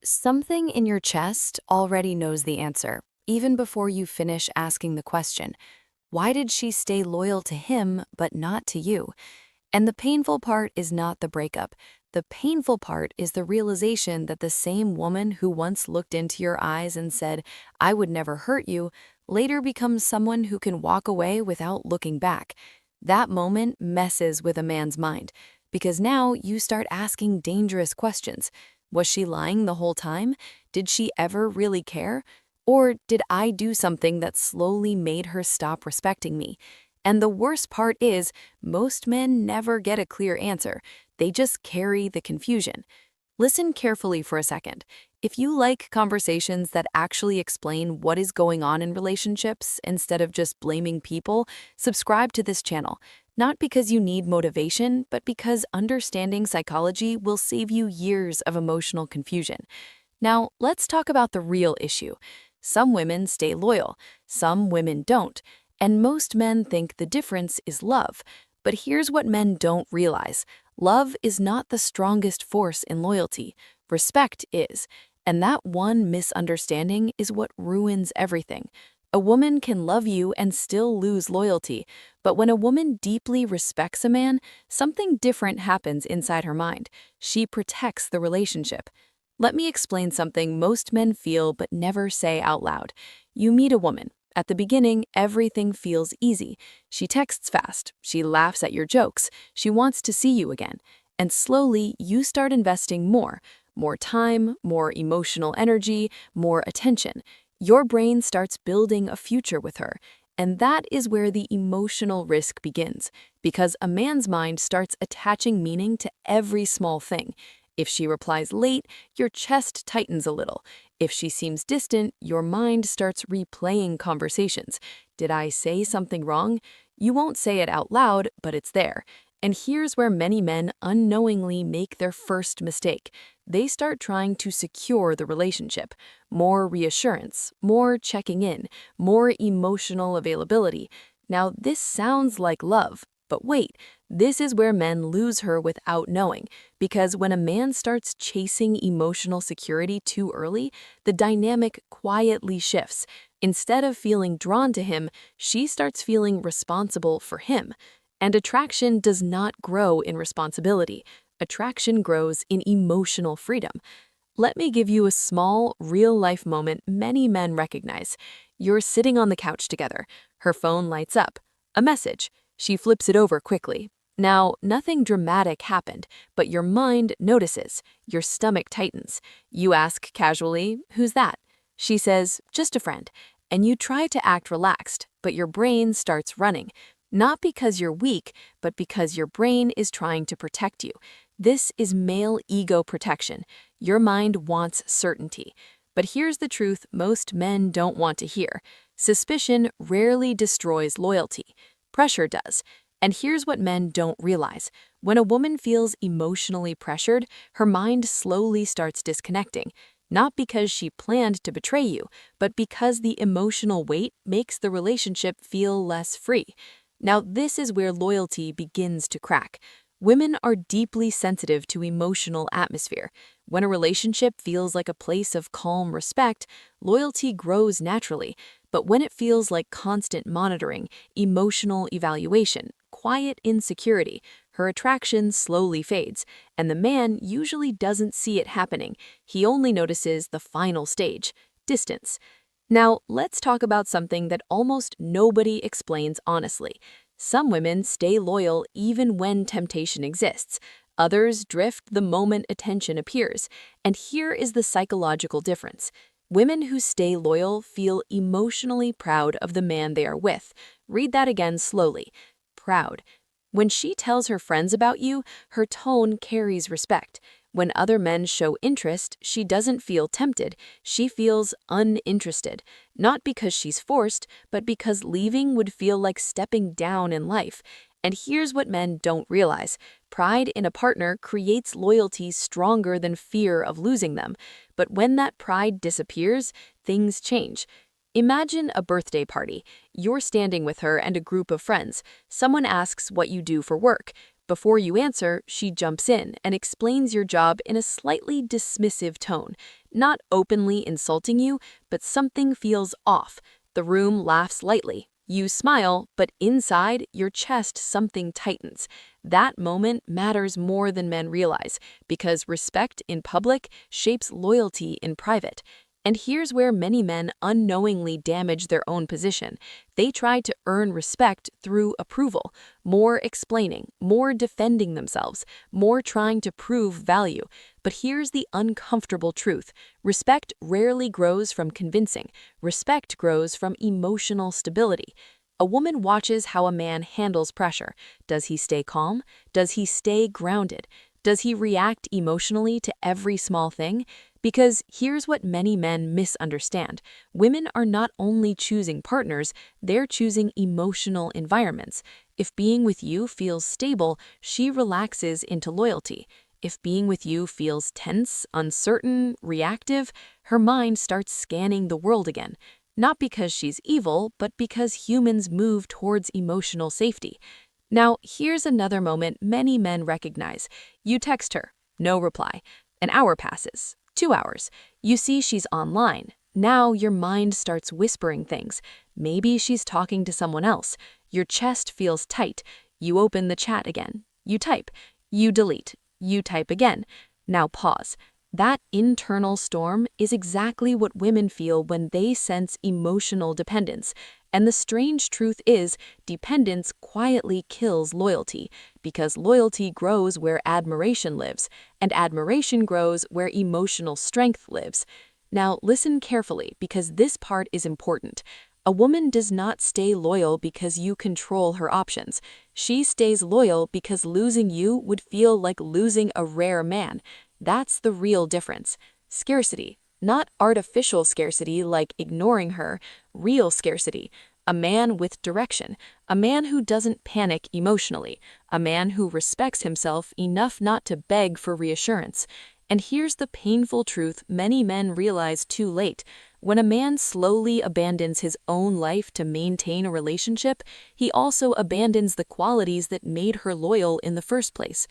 Something in your chest already knows the answer, even before you finish asking the question. Why did she stay loyal to him but not to you? And the painful part is not the breakup. The painful part is the realization that the same woman who once looked into your eyes and said, "I would never hurt you," later becomes someone who can walk away without looking back. That moment messes with a man's mind, because now you start asking dangerous questions. Was she lying the whole time? Did she ever really care? Or did I do something that slowly made her stop respecting me? And the worst part is, most men never get a clear answer. They just carry the confusion. Listen carefully for a second. If you like conversations that actually explain what is going on in relationships instead of just blaming people, subscribe to this channel. Not because you need motivation, but because understanding psychology will save you years of emotional confusion. Now, let's talk about the real issue. Some women stay loyal, some women don't, and most men think the difference is love. But here's what men don't realize. Love is not the strongest force in loyalty. Respect is. And that one misunderstanding is what ruins everything. A woman can love you and still lose loyalty, but when a woman deeply respects a man, something different happens inside her mind. She protects the relationship. Let me explain something most men feel but never say out loud. You meet a woman. At the beginning, everything feels easy. She texts fast, she laughs at your jokes, she wants to see you again. And slowly, you start investing more time, more emotional energy, more attention. Your brain starts building a future with her. And that is where the emotional risk begins, because a man's mind starts attaching meaning to every small thing. If she replies late, your chest tightens a little. If she seems distant, your mind starts replaying conversations. Did I say something wrong? You won't say it out loud, but it's there. And here's where many men unknowingly make their first mistake. They start trying to secure the relationship. More reassurance, more checking in, more emotional availability. Now, this sounds like love, but wait, this is where men lose her without knowing. Because when a man starts chasing emotional security too early, the dynamic quietly shifts. Instead of feeling drawn to him, she starts feeling responsible for him. And attraction does not grow in responsibility. Attraction grows in emotional freedom. Let me give you a small, real-life moment many men recognize. You're sitting on the couch together. Her phone lights up. A message. She flips it over quickly. Now, nothing dramatic happened, but your mind notices. Your stomach tightens. You ask casually, "Who's that?" She says, "Just a friend." And you try to act relaxed, but your brain starts running. Not because you're weak, but because your brain is trying to protect you. This is male ego protection. Your mind wants certainty. But here's the truth most men don't want to hear. Suspicion rarely destroys loyalty. Pressure does. And here's what men don't realize. When a woman feels emotionally pressured, her mind slowly starts disconnecting. Not because she planned to betray you, but because the emotional weight makes the relationship feel less free. Now, this is where loyalty begins to crack. Women are deeply sensitive to emotional atmosphere. When a relationship feels like a place of calm respect, loyalty grows naturally. But when it feels like constant monitoring, emotional evaluation, quiet insecurity, her attraction slowly fades, and the man usually doesn't see it happening. He only notices the final stage, distance. Now, let's talk about something that almost nobody explains honestly. Some women stay loyal even when temptation exists. Others drift the moment attention appears. And here is the psychological difference. Women who stay loyal feel emotionally proud of the man they are with. Read that again slowly. Proud. When she tells her friends about you, her tone carries respect. When other men show interest, she doesn't feel tempted. She feels uninterested. Not because she's forced, but because leaving would feel like stepping down in life. And here's what men don't realize. Pride in a partner creates loyalty stronger than fear of losing them. But when that pride disappears, things change. Imagine a birthday party. You're standing with her and a group of friends. Someone asks what you do for work. Before you answer, she jumps in and explains your job in a slightly dismissive tone. not openly insulting you, but something feels off. The room laughs lightly. You smile, but inside your chest something tightens. That moment matters more than men realize, because respect in public shapes loyalty in private. And here's where many men unknowingly damage their own position. They try to earn respect through approval, more explaining, more defending themselves, more trying to prove value. But here's the uncomfortable truth. Respect rarely grows from convincing. Respect grows from emotional stability. A woman watches how a man handles pressure. Does he stay calm? Does he stay grounded? Does he react emotionally to every small thing? Because here's what many men misunderstand. Women are not only choosing partners, they're choosing emotional environments. If being with you feels stable, she relaxes into loyalty. If being with you feels tense, uncertain, reactive, her mind starts scanning the world again. Not because she's evil, but because humans move towards emotional safety. Now, here's another moment many men recognize. You text her, no reply. An hour passes, 2 hours. You see she's online. Now your mind starts whispering things. Maybe she's talking to someone else. Your chest feels tight. You open the chat again. You type. You delete. You type again. Now pause. That internal storm is exactly what women feel when they sense emotional dependence. And the strange truth is, dependence quietly kills loyalty, because loyalty grows where admiration lives, and admiration grows where emotional strength lives. Now, listen carefully, because this part is important. A woman does not stay loyal because you control her options. She stays loyal because losing you would feel like losing a rare man. That's the real difference. Scarcity. Not artificial scarcity like ignoring her, real scarcity. A man with direction, a man who doesn't panic emotionally, a man who respects himself enough not to beg for reassurance. And here's the painful truth many men realize too late. When a man slowly abandons his own life to maintain a relationship, he also abandons the qualities that made her loyal in the first place.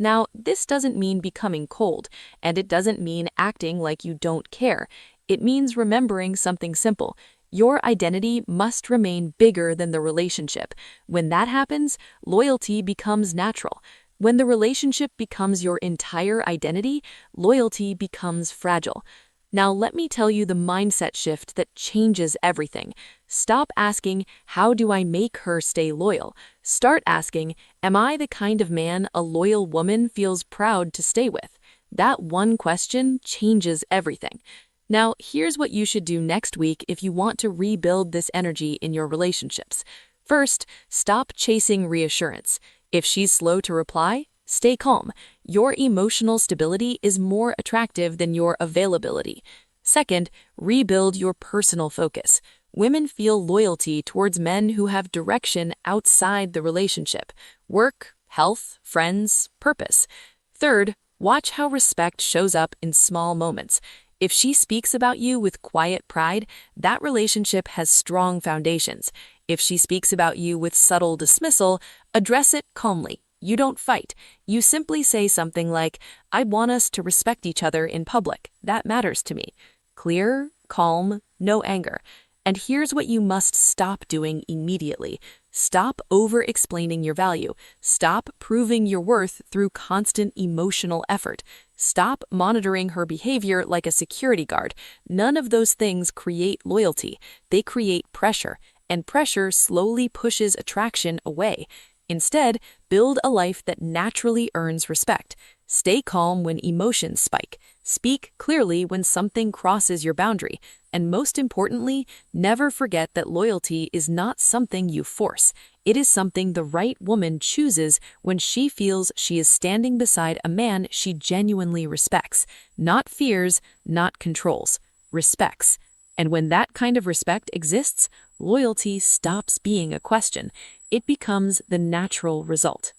Now, this doesn't mean becoming cold, and it doesn't mean acting like you don't care. It means remembering something simple. Your identity must remain bigger than the relationship. When that happens, loyalty becomes natural. When the relationship becomes your entire identity, loyalty becomes fragile. Now, let me tell you the mindset shift that changes everything. Stop asking, how do I make her stay loyal? Start asking, am I the kind of man a loyal woman feels proud to stay with? That one question changes everything. Now, here's what you should do next week if you want to rebuild this energy in your relationships. First, stop chasing reassurance. If she's slow to reply, stay calm. Your emotional stability is more attractive than your availability. Second, rebuild your personal focus. Women feel loyalty towards men who have direction outside the relationship: work, health, friends, purpose. Third, watch how respect shows up in small moments. If she speaks about you with quiet pride, that relationship has strong foundations. If she speaks about you with subtle dismissal, address it calmly. You don't fight. You simply say something like, I want us to respect each other in public. That matters to me. Clear, calm, no anger. And here's what you must stop doing immediately. Stop over-explaining your value. Stop proving your worth through constant emotional effort. Stop monitoring her behavior like a security guard. None of those things create loyalty. They create pressure, and pressure slowly pushes attraction away. Instead, build a life that naturally earns respect. Stay calm when emotions spike. Speak clearly when something crosses your boundary. And most importantly, never forget that loyalty is not something you force. It is something the right woman chooses when she feels she is standing beside a man she genuinely respects. Not fears, not controls. Respects. And when that kind of respect exists, loyalty stops being a question. It becomes the natural result.